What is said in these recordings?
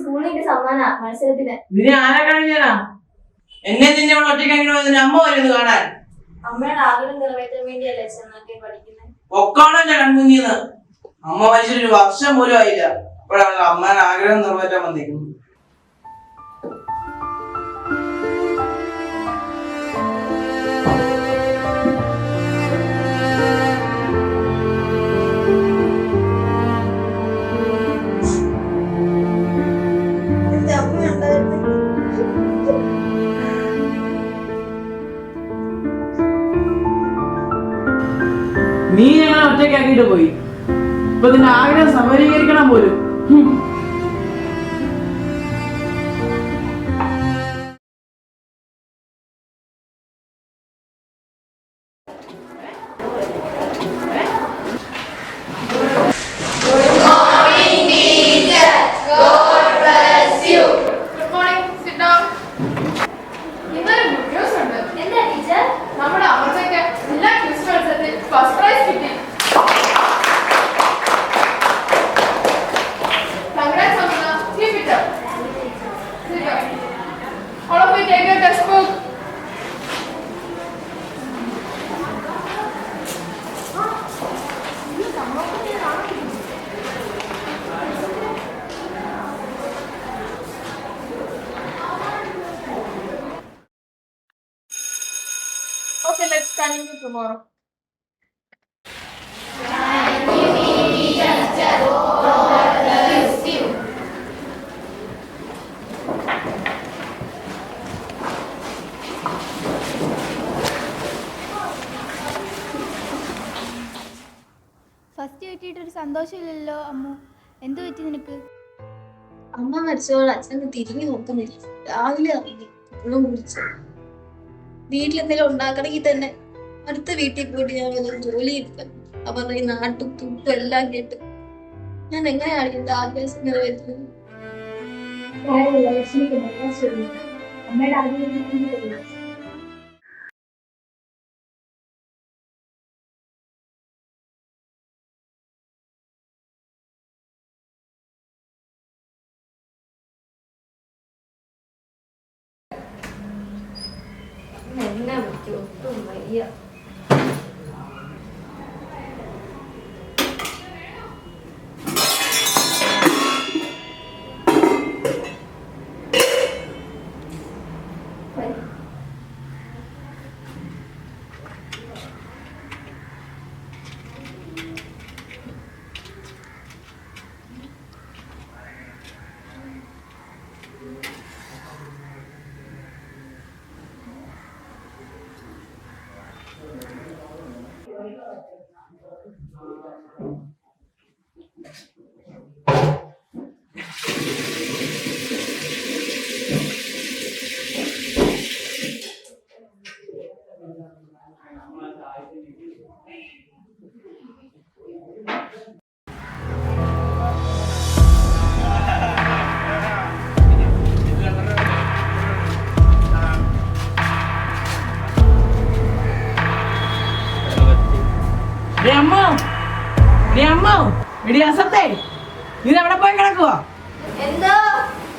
സ്കൂളിന്റെ സമ്മാന മത്സരത്തിന്. ഇതിനെ ആരാ കാണിക്കാനാ? എന്നെ നിന്നെ ഇവിടെ ഒറ്റയ്ക്ക് അമ്മ വരുന്നു കാണാൻ. അമ്മയുടെ ആഗ്രഹം നിറവേറ്റാൻ വേണ്ടിയല്ലേ ചെന്നൊക്കെ പഠിക്കുന്നത്. ഒക്കാണോ എന്റെ കൺമുന്നിന്ന്? അമ്മ മരിച്ചൊരു വർഷം പോലും ആയില്ല, അപ്പോഴാണ് അമ്മയുടെ ആഗ്രഹം നിറവേറ്റാൻ വന്നിരിക്കുന്നത്. നീ ഞങ്ങളെ ഒറ്റയ്ക്കാക്കിട്ട് പോയി. ഇപ്പൊ നിന്റെ ആഗ്രഹം സഫലീകരിക്കണം പോലും. Okay, let's continue tomorrow. First കിട്ടിയിട്ടൊരു സന്തോഷമില്ലല്ലോ അമ്മു, എന്തു പറ്റി നിനക്ക്? അമ്മ മരിച്ചോളൂ അച്ഛന് തിരിഞ്ഞു നോക്കുന്നില്ല. രാവിലെ അറിയില്ല വെള്ളം കുടിച്ചു. വീട്ടിലെന്തെങ്കിലും ഉണ്ടാക്കണമെങ്കിൽ തന്നെ അടുത്ത വീട്ടിൽ പോയിട്ട് ഞാൻ വല്ല ജോലി എടുക്കണം. അവരുടെ ഈ നാട്ടും തുപ്പും എല്ലാം കേട്ട് ഞാൻ എങ്ങനെയാണ് എന്റെ ആഗ്രഹം നിറവേറ്റുന്നത്? അമ്മയുടെ ആഗ്രഹം എന്നെ പറ്റി ഒട്ടും വയ്യ. നീ എവിടെ പോയി കിടക്കുവാ? എന്തോ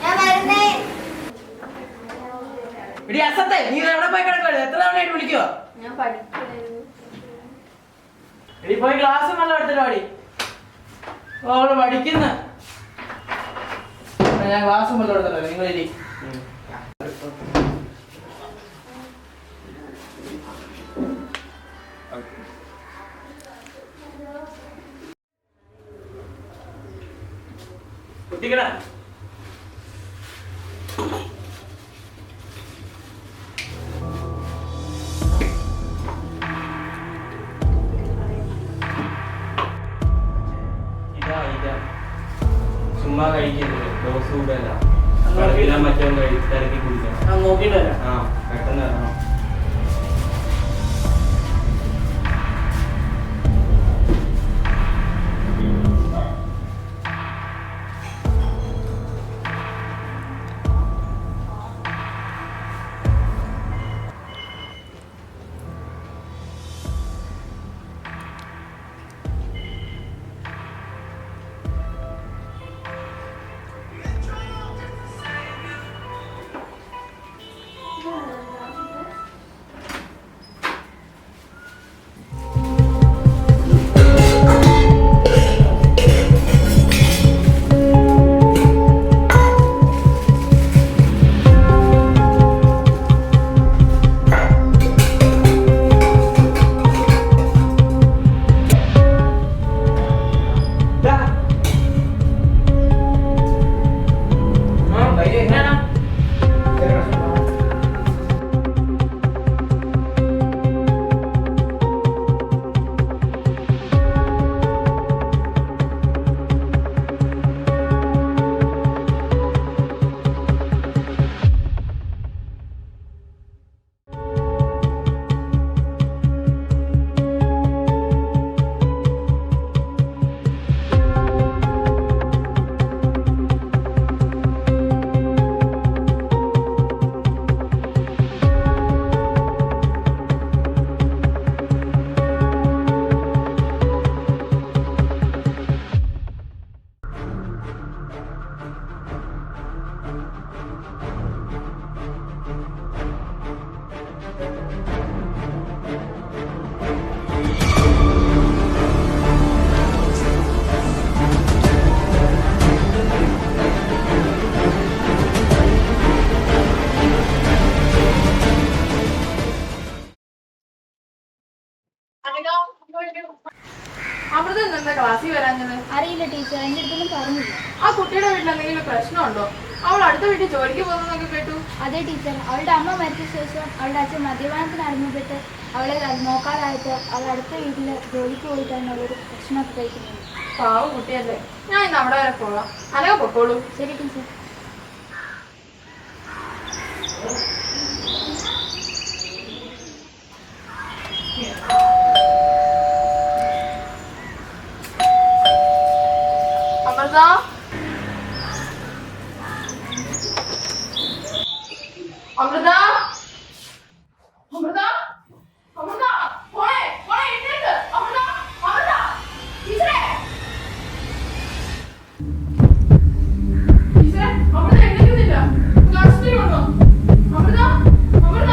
ഞാൻ വരുന്നേ. നീ എവിടെ പോയി കിടക്കുവാ? എത്ര തവണയായിട്ട് വിളിക്കുവാ? ഞാൻ പഠിക്കുന്നു. എടി പോയി ക്ലാസ് നല്ല എടുത്തിട്ട് പാടി. അവള് പഠിക്കുന്ന ഞാൻ ക്ലാസ് നല്ല എടുത്തല്ലോ. നിങ്ങൾ എടി കുട്ടിക്കട ചുമ്മാ കഴിക്കരുത്, ഡോസ് കൂടല്ല. മറ്റോ തിരക്കി കുടിക്കണം. നോക്കിട്ട് വരാം. ആ പെട്ടെന്ന് വരണം. അമൃത എന്താ ക്ലാസ്സിൽ വരാഞ്ഞത്? അറിയില്ല ടീച്ചർ, എൻ്റെ അടുത്തൊന്നും പറഞ്ഞില്ല. ആ കുട്ടിയുടെ വീട്ടിൽ എന്തെങ്കിലും പ്രശ്നമുണ്ടോ? അവൾ അടുത്ത വീട്ടിൽ ജോലിക്ക് പോകുന്നതൊക്കെ കേട്ടു. അതെ ടീച്ചർ, അവളുടെ അമ്മ മരിച്ച ശേഷം അവളുടെ അച്ഛൻ മദ്യപാനത്തിന് അടിമപ്പെട്ട് അവളെ നോക്കാതായിട്ട് അവൾ അടുത്ത വീട്ടിൽ ജോലിക്ക് പോയിട്ടാണ് അവളൊരു ഭക്ഷണമൊക്കെ കഴിക്കുന്നത്. പാവ കുട്ടിയല്ലേ. ഞാൻ ഇന്ന് അവിടെ വരെ പോകാം. അനക പൊക്കോളൂ. ശരി ടീച്ചർ. അമൃത, അമൃത, അമൃത, അമൃത, പോണേ പോണേ എഴുന്നേൽക്ക്. അമൃത, അമൃത, ടീച്ചറേ, ടീച്ചറേ, അമൃത എഴുന്നേൽക്കുന്നില്ല. ക്ലാസ്സിൽ വന്നോ? അമൃത, അമൃത.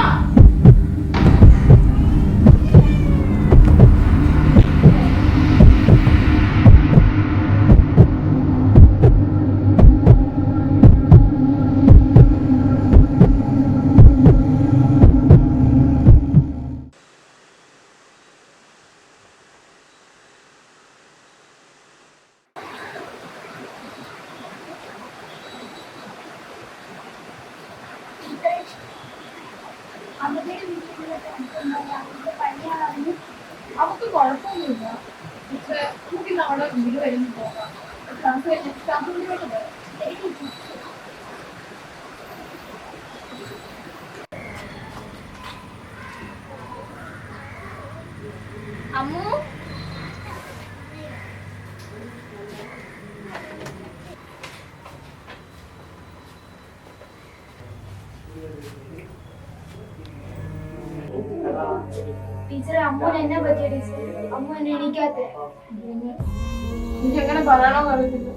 അവർക്ക് കുഴപ്പമൊന്നുമില്ല. പക്ഷെ നമുക്ക് ഇന്ന് അവിടെ വീട് വരുന്നു പോകാം. ക്ലാസ്സിലേക്ക് പോകാം. അമ്മു, ടീച്ചറെ, അമ്മൂന് എന്നാ പറ്റിയ ടീച്ചർ? അമ്മു എന്നെ എണീക്കാത്ത. എനിക്ക് എങ്ങനെ പറയണമെന്ന് അറിയത്തില്ല.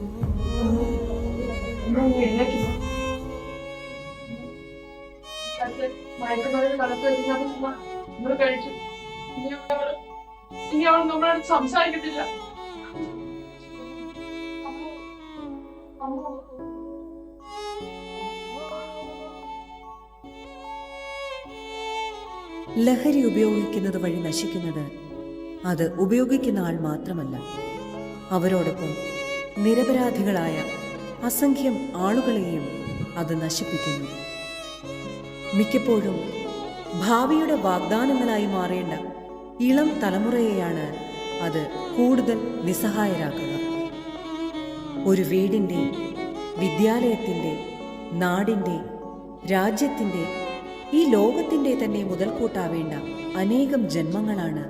മയക്കുമരുന്ന് കലത്ത് വെച്ചിട്ട് നമ്മൾ കഴിച്ചു. ഇനി അവൾ നമ്മളോട് സംസാരിക്കത്തില്ല. ലഹരി ഉപയോഗിക്കുന്നത് വഴി നശിക്കുന്നത് അത് ഉപയോഗിക്കുന്ന ആൾ മാത്രമല്ല, അവരോടൊപ്പം നിരപരാധികളായ അസംഖ്യം ആളുകളെയും അത് നശിപ്പിക്കുന്നു. മിക്കപ്പോഴും ഭാവിയുടെ വാഗ്ദാനങ്ങളായി മാറേണ്ട ഇളം തലമുറയെയാണ് അത് കൂടുതൽ നിസ്സഹായരാക്കുക. ഒരു വീടിൻ്റെ, വിദ്യാലയത്തിൻ്റെ, നാടിൻ്റെ, രാജ്യത്തിൻ്റെ, ഈ ലോകത്തിൻ്റെ തന്നെ മുതൽക്കൂട്ടാവേണ്ട അനേകം ജന്മങ്ങളാണ്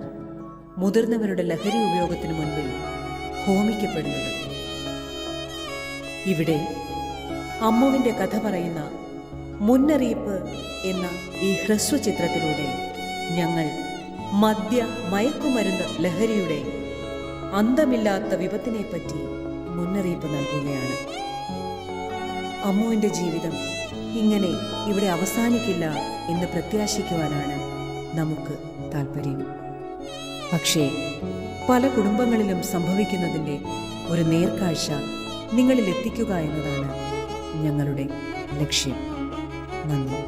മുതിർന്നവരുടെ ലഹരി ഉപയോഗത്തിന് മുൻപിൽ ഹോമിക്കപ്പെടുന്നത്. ഇവിടെ അമ്മുവിൻ്റെ കഥ പറയുന്ന മുന്നറിയിപ്പ് എന്ന ഈ ഹ്രസ്വചിത്രത്തിലൂടെ ഞങ്ങൾ മയക്കുമരുന്ന് ലഹരിയുടെ അന്തമില്ലാത്ത വിപത്തിനെപ്പറ്റി മുന്നറിയിപ്പ് നൽകുകയാണ്. അമ്മുവിൻ്റെ ജീവിതം ഇങ്ങനെ ഇവിടെ അവസാനിക്കില്ല എന്ന് പ്രത്യാശിക്കുവാനാണ് നമുക്ക് താല്പര്യം. പക്ഷേ പല കുടുംബങ്ങളിലും സംഭവിക്കുന്നതിൻ്റെ ഒരു നേർക്കാഴ്ച നിങ്ങളിൽ എത്തിക്കുക എന്നതാണ് ഞങ്ങളുടെ ലക്ഷ്യം. നന്ദി.